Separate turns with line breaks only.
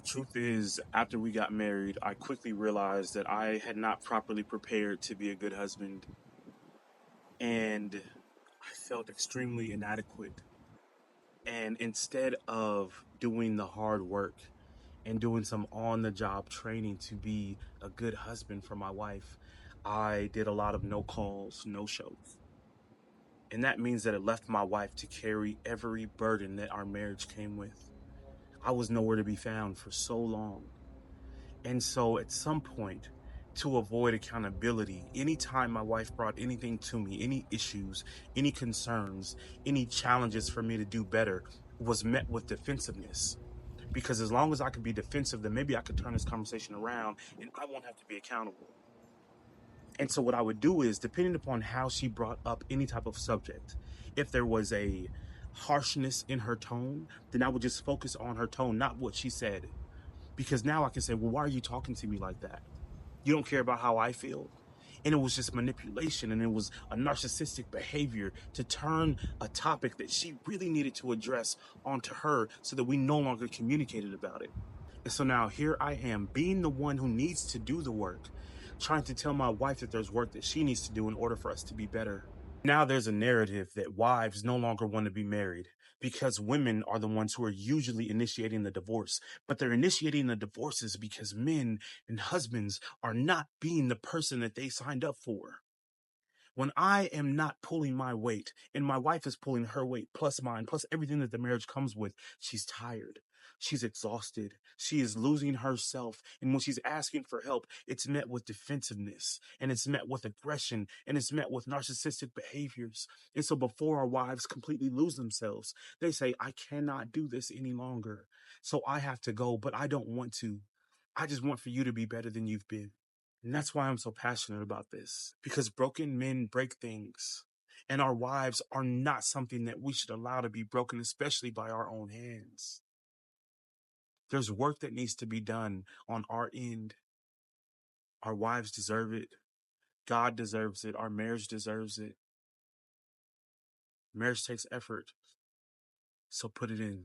Truth is, after we got married, I quickly realized that I had not properly prepared to be a good husband, and I felt extremely inadequate. And instead of doing the hard work and doing some on the job training to be a good husband for my wife, I did a lot of no calls, no shows. And that means that it left my wife to carry every burden that our marriage came with. I was nowhere to be found for so long. And so at some point, to avoid accountability, anytime my wife brought anything to me, any issues, any concerns, any challenges for me to do better, was met with defensiveness. Because as long as I could be defensive, then maybe I could turn this conversation around and I won't have to be accountable. And so what I would do is, depending upon how she brought up any type of subject, if there was a harshness in her tone, then I would just focus on her tone, not what she said. Because now I can say, well, why are you talking to me like that? You don't care about how I feel. And it was just manipulation, and it was a narcissistic behavior to turn a topic that she really needed to address onto her so that we no longer communicated about it. And so now here I am, being the one who needs to do the work, trying to tell my wife that there's work that she needs to do in order for us to be better. Now there's a narrative that wives no longer want to be married because women are the ones who are usually initiating the divorce. But they're initiating the divorces because men and husbands are not being the person that they signed up for. When I am not pulling my weight and my wife is pulling her weight plus mine, plus everything that the marriage comes with, she's tired. She's exhausted. She is losing herself. And when she's asking for help, it's met with defensiveness and it's met with aggression and it's met with narcissistic behaviors. And so before our wives completely lose themselves, they say, I cannot do this any longer. So I have to go, but I don't want to. I just want for you to be better than you've been. And that's why I'm so passionate about this, because broken men break things. And our wives are not something that we should allow to be broken, especially by our own hands. There's work that needs to be done on our end. Our wives deserve it. God deserves it. Our marriage deserves it. Marriage takes effort. So put it in.